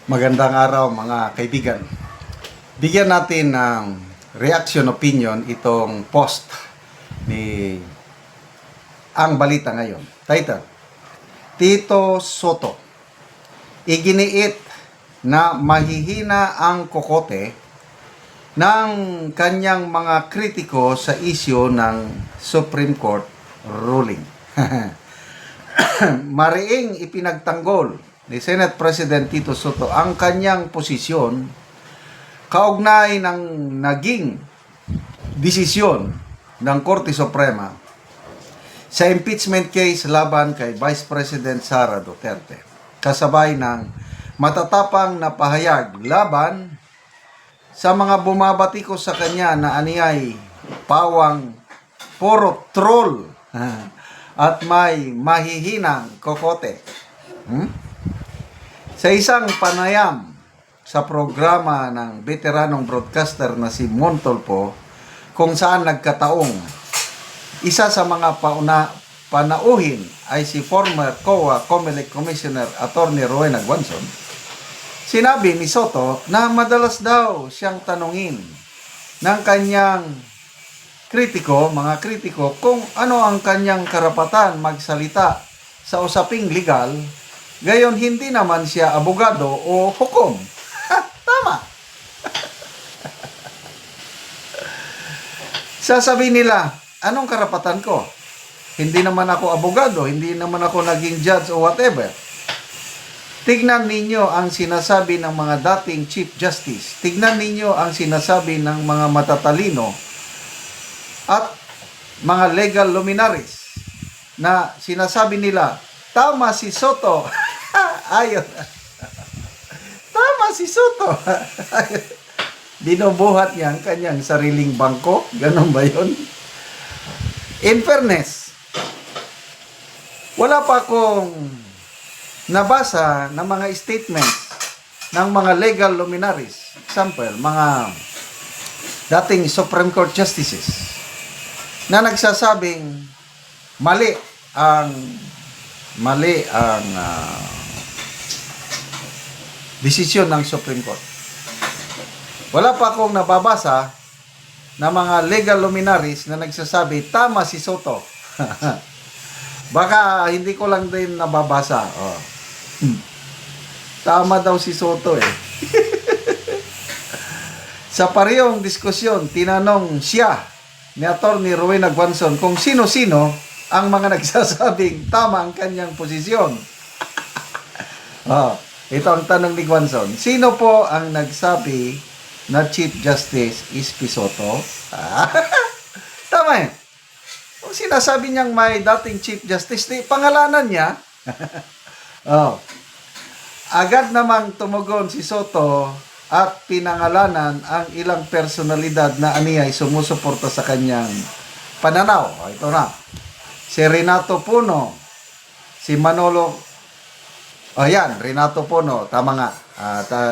Magandang araw mga kaibigan. Bigyan natin ng reaction opinion itong post ni Ang Balita Ngayon. Title, Tito Soto, iginiit na mahihina ang kokote ng kanyang mga kritiko sa isyu ng Supreme Court ruling. Mariing ipinagtanggol ni Senate President Tito Soto ang kanyang posisyon kaugnay ng naging desisyon ng Korte Suprema sa impeachment case laban kay Vice President Sara Duterte, kasabay ng matatapang na pahayag laban sa mga bumabatikos sa kanya na aniyay pawang puro troll at may mahihinang kokote. Sa isang panayam sa programa ng veteranong broadcaster na si Montolpo, kung saan nagkataong isa sa mga panauhin ay si former COA COMELEC Commissioner Attorney Rowena Guanzon, sinabi ni Soto na madalas daw siyang tanungin ng kanyang mga kritiko kung ano ang kanyang karapatan magsalita sa usaping legal. Gayon, hindi naman siya abogado o hukom. Tama. Sasabihin nila, anong karapatan ko? Hindi naman ako abogado, hindi naman ako naging judge o whatever. Tignan ninyo ang sinasabi ng mga dating Chief Justice. Tignan ninyo ang sinasabi ng mga matatalino at mga legal luminaries na sinasabi nila, tama si Soto. Ayun. Tama si Soto. Binubuhat niya ang kanyang sariling bangko. Ganon ba yun? In fairness, wala pa akong nabasa na mga statements ng mga legal luminaries. Example, mga dating Supreme Court Justices na nagsasabing mali ang desisyon ng Supreme Court. Wala pa akong nababasa na mga legal luminaries na nagsasabi, tama si Soto. Baka hindi ko lang din nababasa. Oh. Tama daw si Soto eh. Sa parehong diskusyon, tinanong siya ni Attorney Rowena Guanzon kung sino-sino ang mga nagsasabing tama ang kanyang posisyon. Oh. Ito ang tanong ni Guanzon. Sino po ang nagsabi na Chief Justice is Soto? Tama eh. Kung sinasabi niyang may dating Chief Justice, pangalanan niya. Oh. Agad namang tumugon si Soto at pinangalanan ang ilang personalidad na aniyay sumusuporta sa kanyang pananaw. Oh, ito na. Si Renato Puno, si Manolo. Ayan, Renato Puno, tama nga,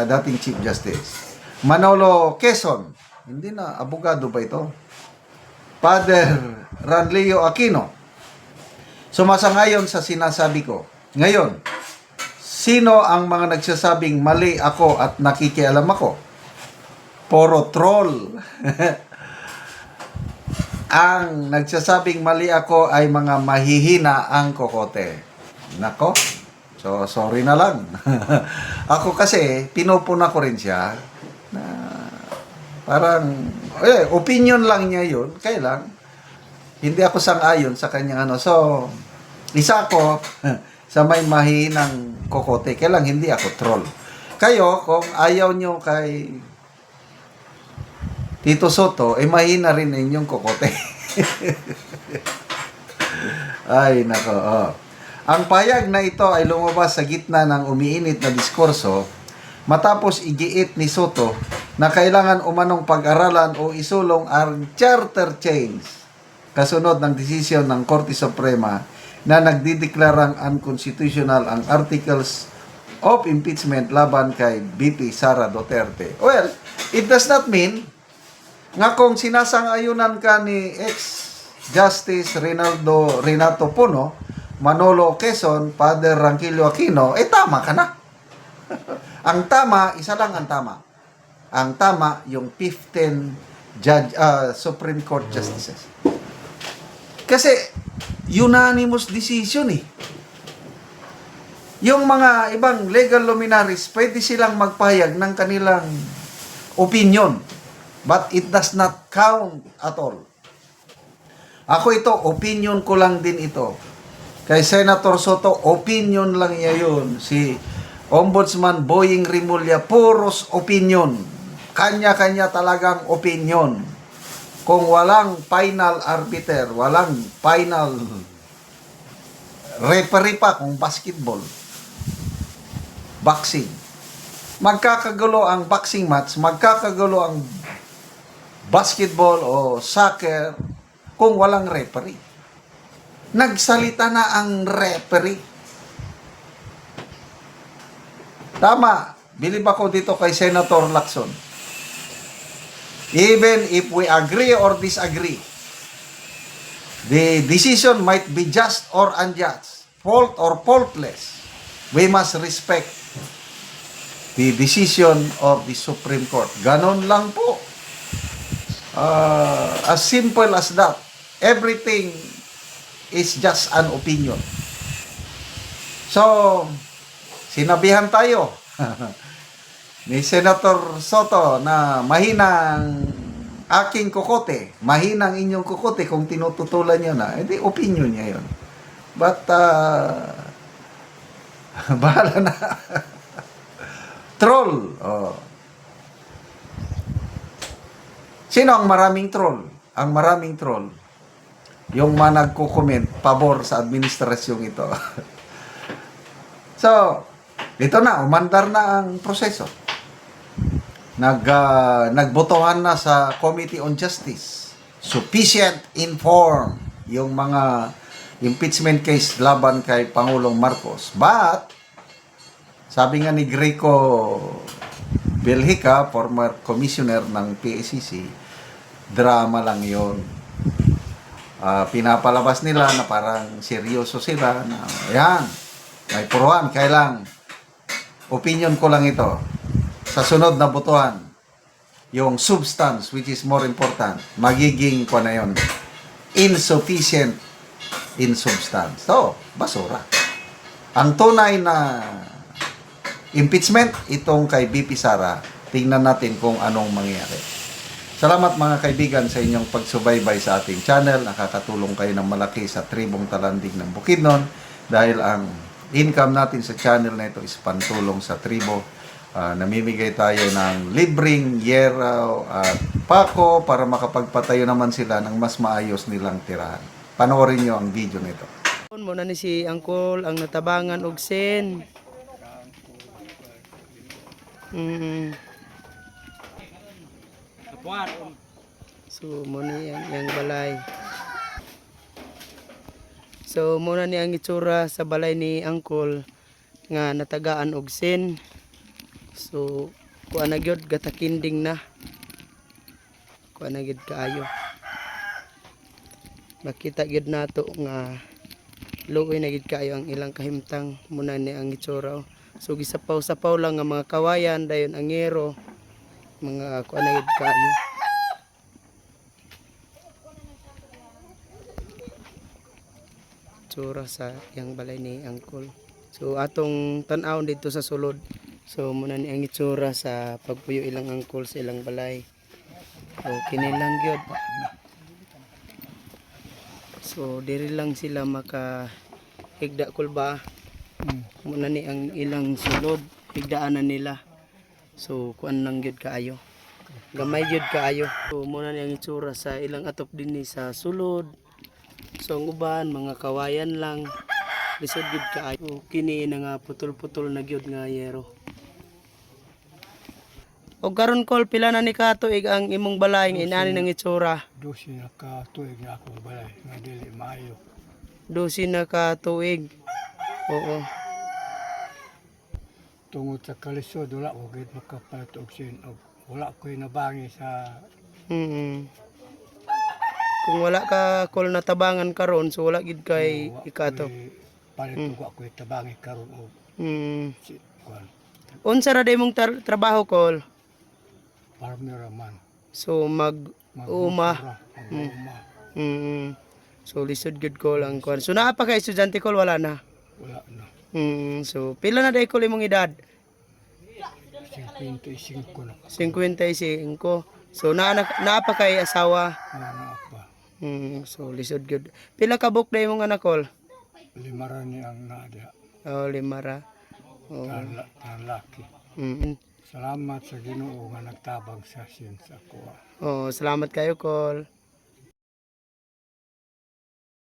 dating Chief Justice. Manolo Quezon, hindi na, abogado ba ito? Father Ranlio Aquino, sumasangayon sa sinasabi ko. Ngayon, sino ang mga nagsasabing mali ako at nakikialam ako? Puro troll. Ang nagsasabing mali ako ay mga mahihina ang kokote. Nako? So, sorry na lang. Ako kasi, pinupuna ko rin siya na parang, opinion lang niya yun. Kaya lang, hindi ako sang-ayon sa kanyang ano. So, isa ako sa may mahinang kokote. Kaya lang, hindi ako troll. Kayo, kung ayaw nyo kay Tito Soto, mahina rin inyong kokote. Ay, nako. Oh. Ang payag na ito ay lumabas sa gitna ng umiinit na diskurso matapos igiit ni Soto na kailangan umanong pag-aralan o isulong ang charter change kasunod ng desisyon ng Korte Suprema na nagdideklarang unconstitutional ang articles of impeachment laban kay VP Sara Duterte. Well, it does not mean nga kung sinasang-ayunan ka ni ex-Justice Renato Puno, Manolo Quezon, Father Ranquillo Aquino, tama ka na. Ang tama, isa lang ang tama. Ang tama, yung 15 Supreme Court Justices. Kasi, unanimous decision eh. Yung mga ibang legal luminaries, pwede silang magpahayag ng kanilang opinion. But it does not count at all. Ako ito, opinion ko lang din ito. Kay Senator Soto, opinion lang niya yun. Si Ombudsman Boying Rimulya, puros opinion. Kanya-kanya talagang opinion. Kung walang final arbiter, walang final referee pa kung basketball, boxing, magkakagulo ang boxing match, magkakagulo ang basketball o soccer kung walang referee. Nagsalita na ang referee. Tama, bilib ako dito kay Senator Lacson. Even if we agree or disagree, the decision might be just or unjust, fault or faultless. We must respect the decision of the Supreme Court. Ganon lang po. As simple as that. Everything is just an opinion. So, sinabihan tayo ni Senator Soto na mahinang aking kukote, mahinang inyong kukote kung tinututulan nyo na, edi opinion niya yun. But, bahala na. Troll. Oh. Sino ang maraming troll? Ang maraming troll, yung mga nagko-comment pabor sa administrasyong ito. So, ito na, umandar na ang proseso. Nagbotohan na sa Committee on Justice. Sufficient informed yung mga impeachment case laban kay Pangulong Marcos. But, sabi nga ni Greco Belhica, former commissioner ng PACC, drama lang yon. Pinapalabas nila na parang seryoso sila na, ayan, may puruan, kailang opinion ko lang ito. Sa sunod na botohan, yung substance, which is more important, magiging ko na yun, insufficient in substance. So, basura. Ang tunay na impeachment, itong kay BP Sara, tingnan natin kung anong mangyayari. Salamat mga kaibigan sa inyong pagsubaybay sa ating channel. Nakakatulong kayo ng malaki sa tribong talandig ng Bukidnon dahil ang income natin sa channel na ito is pantulong sa tribo. Namimigay tayo ng libreng yeraw at pako para makapagpatayo naman sila ng mas maayos nilang tirahan. Panoorin nyo ang video nito. Muna ni si Angkol ang natabangan og sen. So muna yang balay. So muna ni ang itsura sa balay ni Angkol nga natagaan og sen. So kuan na gyud gatakinding na. Kuan na gyud kaayo. Makita gyud nato nga luoy na gid kaayo ang ilang kahimtang muna ni ang itsura. So gisapaw-sapaw lang nga mga kawayan dayon angero mga kuan na gid kaayo. Itsura sa yang balay ni Angkol. So atong tan-aw dito sa sulod. So muna ni ang itsura sa pagpuyo ilang angkol sa ilang balay. So kini lang gyud. So diri lang sila maka higda kulba. Muna ni ang ilang sulod, higdaan na nila. So kuan lang gyud kaayo. Gamay gyud kaayo. So muna ni ang itsura sa ilang atop dinhi sa sulod. So ang uban mga kawayan lang. Lisod gyud kaayo. So, kini na nga putol-putol na gyud nga yero. O karon kol pila na ni katuig ang imong balay nga inani ng itsura? 12 na ka tuig na akong balay nga dili maayo. 12 na katuig. Oo. Tungod sa kalisod wala ko gid makapalit og sin og wala ko'y nabangi sa Kung wala ka kol natabangan karon so wala gid kay ikato. palit og ako'y tabangi karon og kuan unsa ra day mong trabaho kol? Farmer man. So uma. Mag-uma. Mm. So lisod gud ko lang kwan. So naa pa ka estudyante kol wala na. Wala na. So pila na day kol imong edad? 55 na. 55. So naa pa kay asawa. Ano pa. So lisod gud. Pila ka book day imong anak kol? 5 ra ni ang nadia. Oh, 5 ra. Oh. Laki. Mm. Salamat sa Ginoo nga nagtabang sa sin sa kuha. Oh, salamat kayo kol.